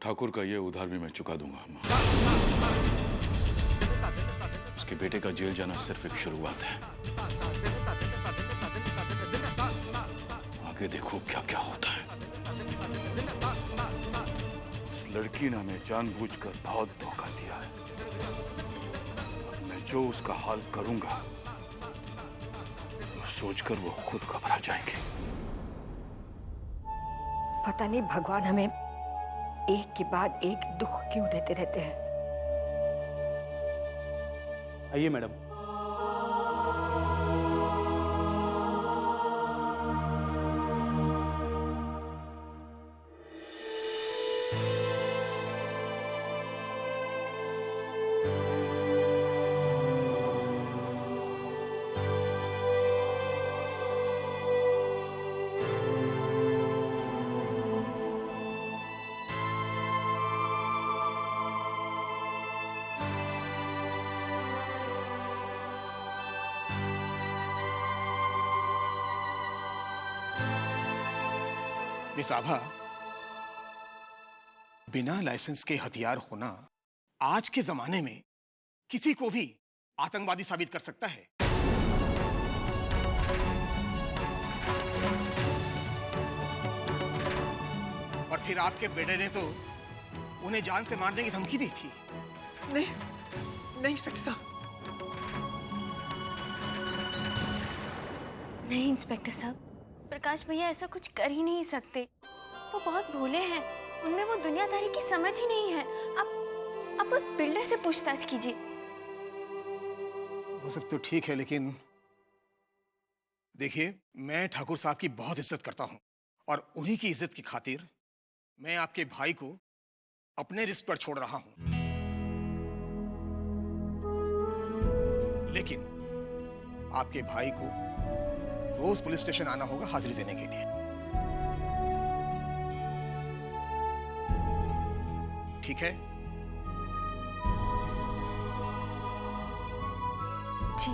ठाकुर का ये उधार भी मैं चुका दूंगा अम्मा। उसके बेटे का जेल जाना सिर्फ एक शुरुआत है। आगे देखो क्या क्या होता है। इस लड़की ने हमें जानबूझकर बहुत धोखा दिया है। अब मैं जो उसका हाल करूंगा तो सोचकर वो खुद घबरा जाएंगे। पता नहीं भगवान हमें एक के बाद एक दुख क्यों देते रहते हैं। आइए मैडम। मिस आभा, बिना लाइसेंस के हथियार होना आज के जमाने में किसी को भी आतंकवादी साबित कर सकता है। और फिर आपके बेटे ने तो उन्हें जान से मारने की धमकी दी थी। नहीं नहीं इंस्पेक्टर साहब, नहीं इंस्पेक्टर साहब, प्रकाश भैया ऐसा कुछ कर ही नहीं सकते। वो बहुत भोले हैं, उनमें वो दुनियादारी की समझ ही नहीं है। आप उस बिल्डर से पूछताछ कीजिए। वो सब तो ठीक है, लेकिन देखिए, मैं ठाकुर साहब की बहुत इज्जत करता हूं और उन्हीं की इज्जत की खातिर मैं आपके भाई को अपने रिस्क पर छोड़ रहा हूं। लेकिन आपके भाई को रोज पुलिस स्टेशन आना होगा हाजिरी देने के लिए। ठीक है? जी।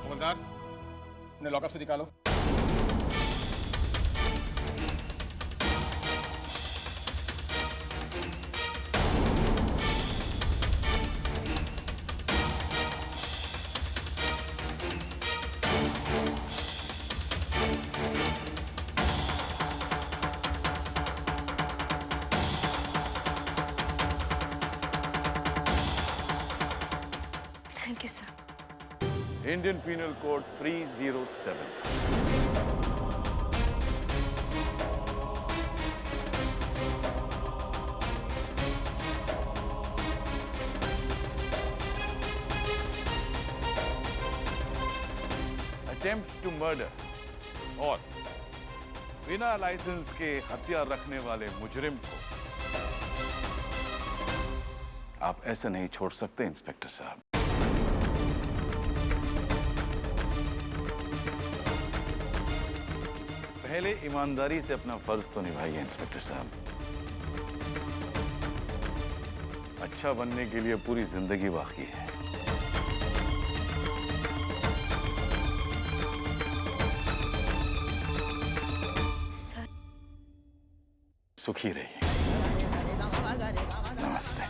हवलदार, उन्हें लॉकअप से निकालो। Thank you sir. Indian penal code 307। Attempt to murder और बिना लाइसेंस के हथियार रखने वाले मुजरिम को आप ऐसे नहीं छोड़ सकते इंस्पेक्टर साहब। पहले ईमानदारी से अपना फर्ज तो निभाइए इंस्पेक्टर साहब। अच्छा बनने के लिए पूरी जिंदगी बाकी है। सर, सुखी रहिए। नमस्ते।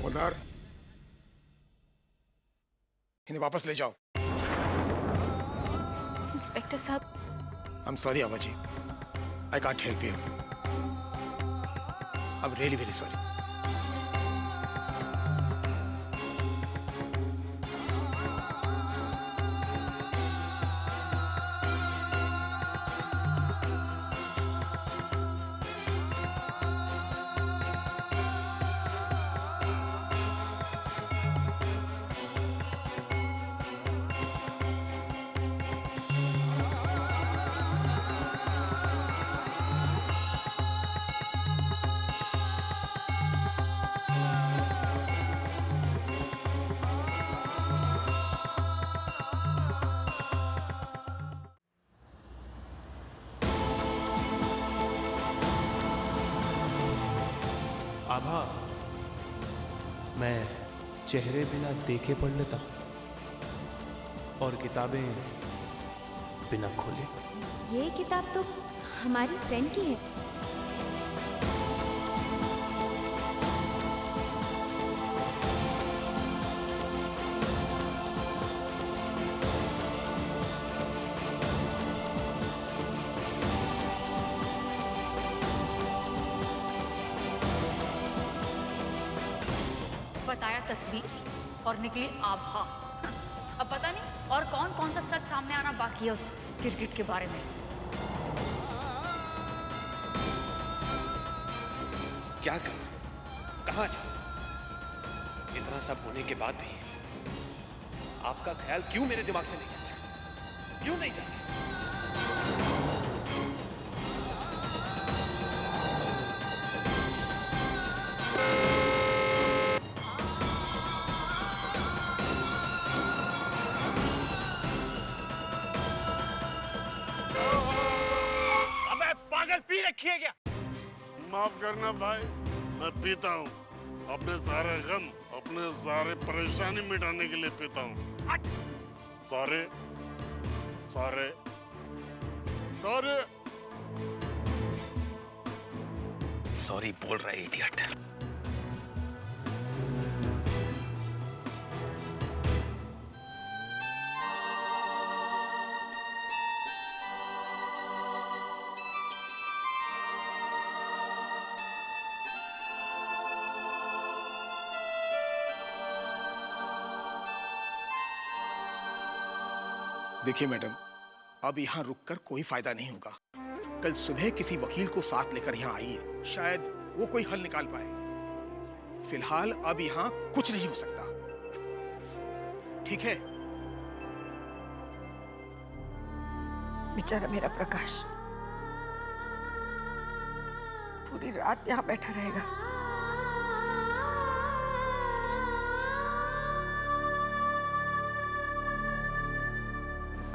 हवलदार, इन्हें वापस ले जाओ। इंस्पेक्टर साहब। I'm sorry, Abha ji. I can't help you. I'm really very sorry. आभा, मैं चेहरे बिना देखे पढ़ लेता और किताबें बिना खोले। ये किताब तो हमारी फ्रेंड की है। बताया तस्वीर और निकली आभा। अब पता नहीं और कौन कौन सा सच सामने आना बाकी है उस गिरगिट के बारे में। क्या कर, कहां जा? इतना सब होने के बाद भी आपका ख्याल क्यों मेरे दिमाग से नहीं जाता? क्यों नहीं जाता? क्या? माफ करना भाई, मैं पीता हूँ। अपने सारे गम, अपने सारे परेशानी मिटाने के लिए पीता हूँ। सारे सारे सारे सॉरी बोल रहा है इडियट। देखिए मैडम, अब यहाँ रुककर कोई फायदा नहीं होगा। कल सुबह किसी वकील को साथ लेकर यहाँ आइए, शायद वो कोई हल निकाल पाए। फिलहाल अब यहाँ कुछ नहीं हो सकता, ठीक है? बेचारा मेरा प्रकाश पूरी रात यहाँ बैठा रहेगा।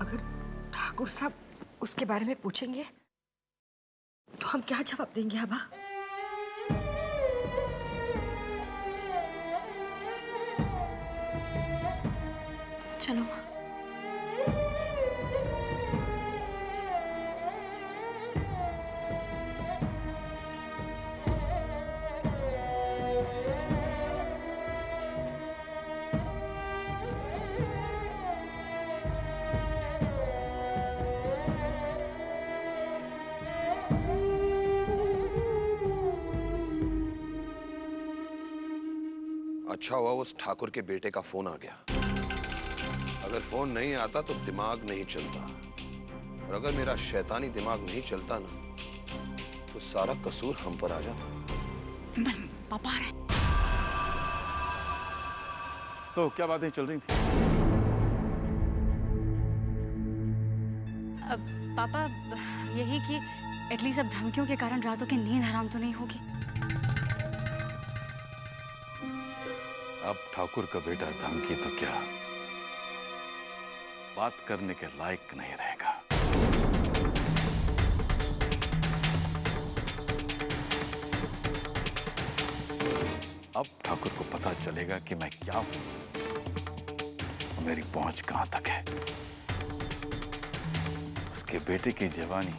अगर ठाकुर साहब उसके बारे में पूछेंगे तो हम क्या जवाब देंगे आभा? चलो। अच्छा हुआ उस ठाकुर के बेटे का फोन आ गया। अगर फोन नहीं आता तो दिमाग नहीं चलता, और अगर मेरा शैतानी दिमाग नहीं चलता ना तो सारा कसूर हम पर आ जाता। पापा आ रहे। तो क्या बातें चल रही थी? अब पापा यही कि एटलीस्ट अब धमकियों के कारण रातों की नींद हराम तो नहीं होगी। अब ठाकुर का बेटा धमकी तो क्या, बात करने के लायक नहीं रहेगा। अब ठाकुर को पता चलेगा कि मैं क्या हूं, मेरी पहुंच कहां तक है। उसके बेटे की जवानी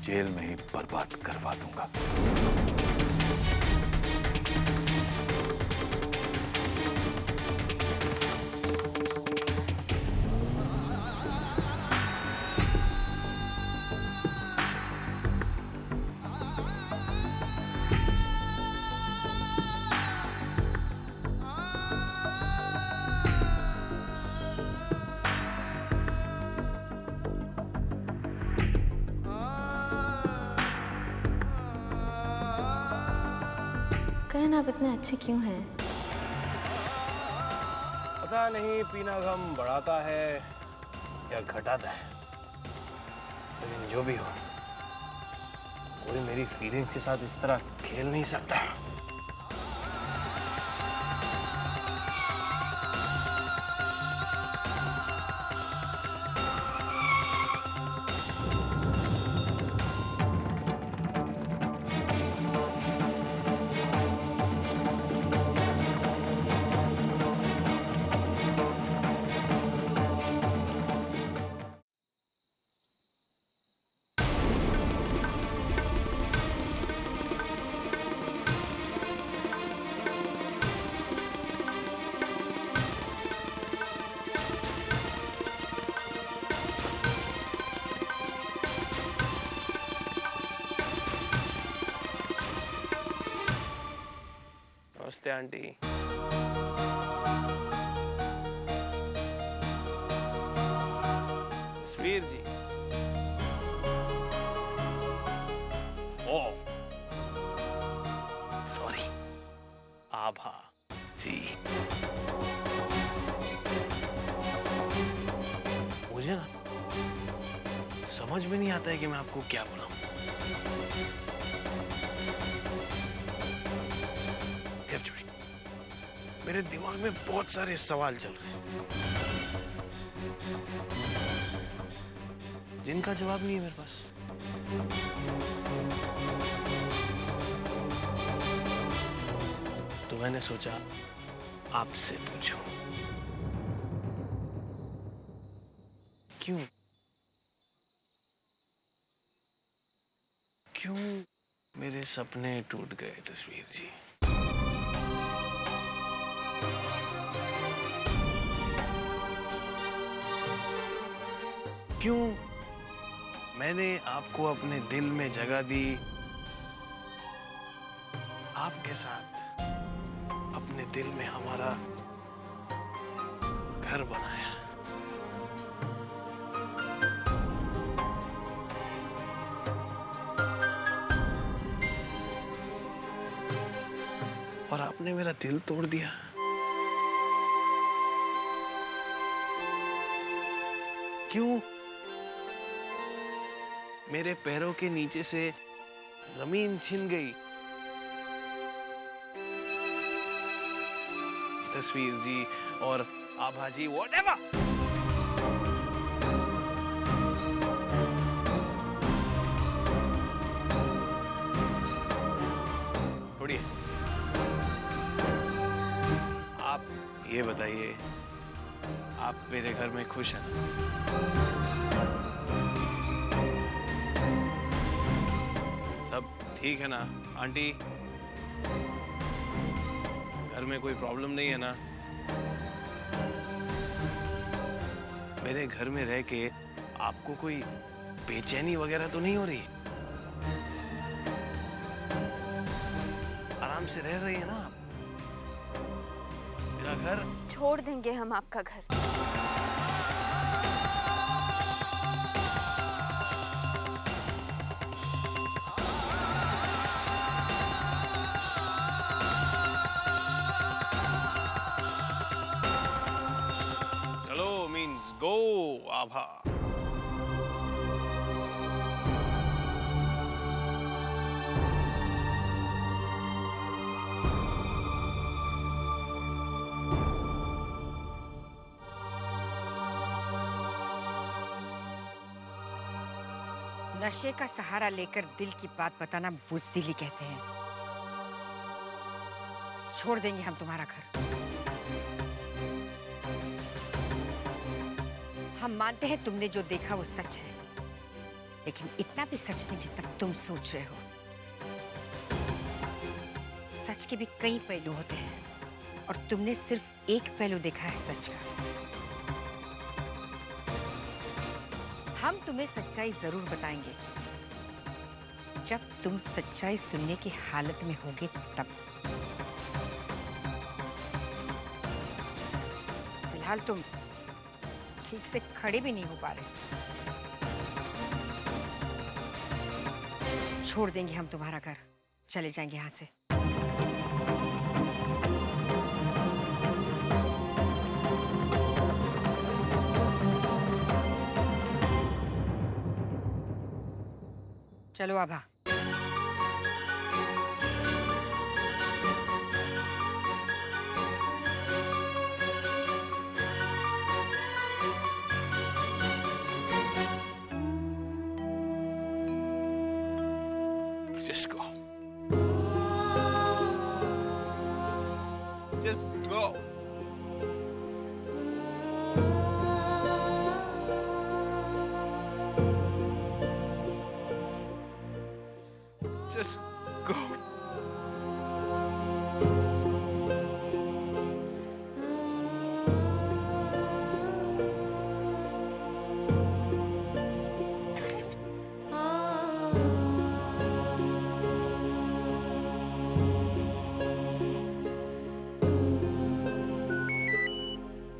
जेल में ही बर्बाद करवा दूंगा। करण, आप इतने अच्छे क्यों हैं? पता नहीं पीना गम बढ़ाता है या घटाता है, लेकिन जो भी हो, कोई मेरी फीलिंग्स के साथ इस तरह खेल नहीं सकता। आंटी। तस्वीर जी। ओ सॉरी, आभा जी। मुझे ना समझ में नहीं आता है कि मैं आपको क्या बुलाऊं। खैर छोड़िए, मेरे दिमाग में बहुत सारे सवाल चल रहे हैं जिनका जवाब नहीं है मेरे पास। तो मैंने सोचा आपसे पूछूं। क्यों मेरे सपने टूट गए तस्वीर जी? क्यों मैंने आपको अपने दिल में जगह दी, आपके साथ अपने दिल में हमारा घर बनाया। और आपने मेरा दिल तोड़ दिया। क्यों मेरे पैरों के नीचे से जमीन छिन गई तस्वीर जी और आभा जी, व्हाटएवर। छोड़िए, आप ये बताइए, आप मेरे घर में खुश हैं ना? सब ठीक है ना आंटी? घर में कोई प्रॉब्लम नहीं है ना? मेरे घर में रह के आपको कोई बेचैनी वगैरह तो नहीं हो रही? आराम से रह रही है ना आप? मेरा घर छोड़ देंगे हम आपका घर। चलो मीन्स गो आभा। नशे का सहारा लेकर दिल की बात बताना बुज़दिली कहते हैं। छोड़ देंगे हम तुम्हारा घर। हम मानते हैं तुमने जो देखा वो सच है, लेकिन इतना भी सच नहीं जितना तुम सोच रहे हो। सच के भी कई पहलू होते हैं और तुमने सिर्फ एक पहलू देखा है सच का। हम तुम्हें सच्चाई जरूर बताएंगे, जब तुम सच्चाई सुनने की हालत में होगे तब। फिलहाल तुम ठीक से खड़े भी नहीं हो पा रहे। छोड़ देंगे हम तुम्हारा घर, चले जाएंगे यहाँ से। चलो आभा। Just go. Just go.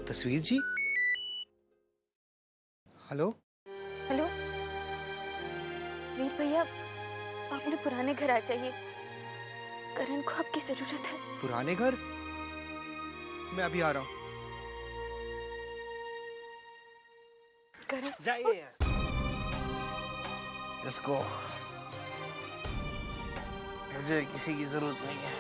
तस्वीर जी? हेलो? हेलो वीर भैया, आप अपने पुराने घर आ जाइए। करण को आपकी जरूरत है। पुराने घर? मैं अभी आ रहा हूँ। करण जाइए। इसको मुझे किसी की जरूरत नहीं है।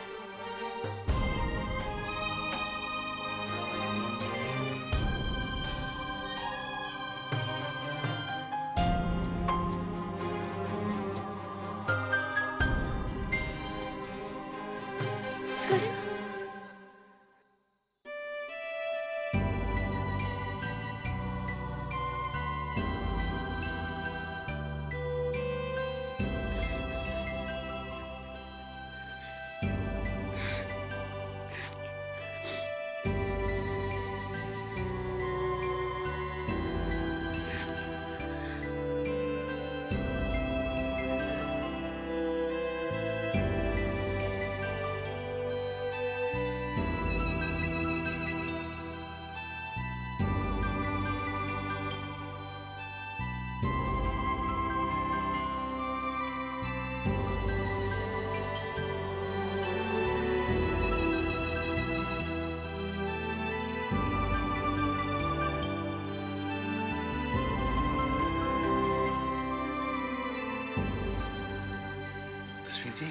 जी,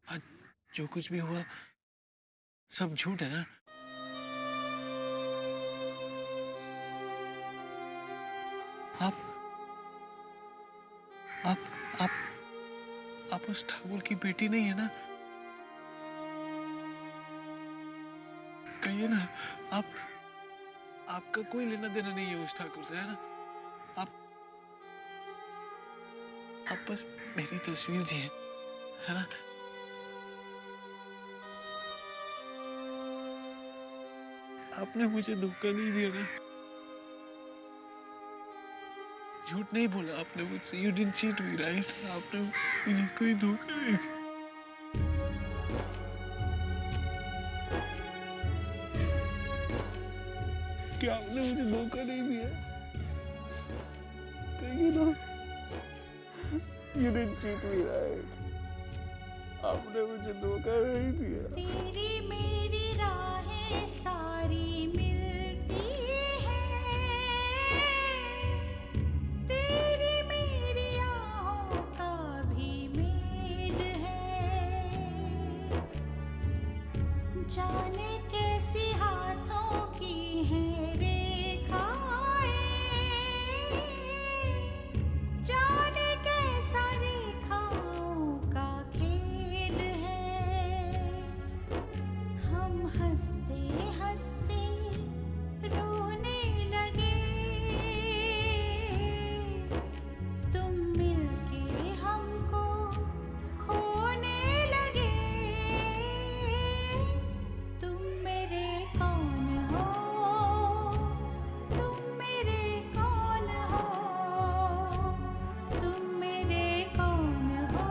आज जो कुछ भी हुआ सब झूठ है ना? आप उस ठाकुर की बेटी नहीं है ना? कहिए ना, आपका कोई लेना देना नहीं है उस ठाकुर से, है ना? आप बस मेरी तस्वीर जी है ना? आपने मुझे धोखा नहीं दिया ना? झूठ नहीं बोला आपने मुझसे। You didn't cheat me, right? आपने मुझे कोई धोखा नहीं दिया। क्या आपने मुझे धोखा नहीं दिया? कहिए ना। You didn't cheat me, right? आपने मुझे धोखा नहीं दिया। तेरी मेरी राहें सारी मिलती हैं, तेरी मेरी आहों का भी मेल है। जाने कैसी हाथों की हैं रेखाएं, जाने कैसा रेखाओं का खेल है। हम हंसते हंसते रोने लगे, तुम मिलके हमको खोने लगे। तुम मेरे कौन हो, तुम मेरे कौन हो, तुम मेरे कौन हो,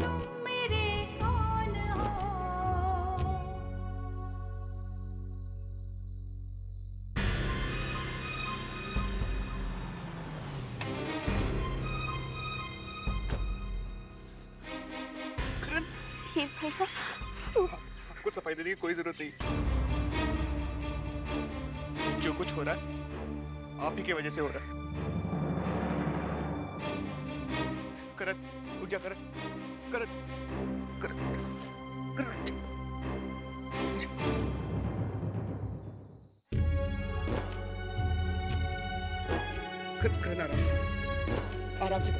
तुम मेरे कौन हो। वीर भैया, आपको सफाई देने की कोई जरूरत नहीं। जो कुछ हो रहा है आप ही की वजह से हो रहा है। करण, उठ जा करण, करण, करण, करण। करण, आराम से, आराम से।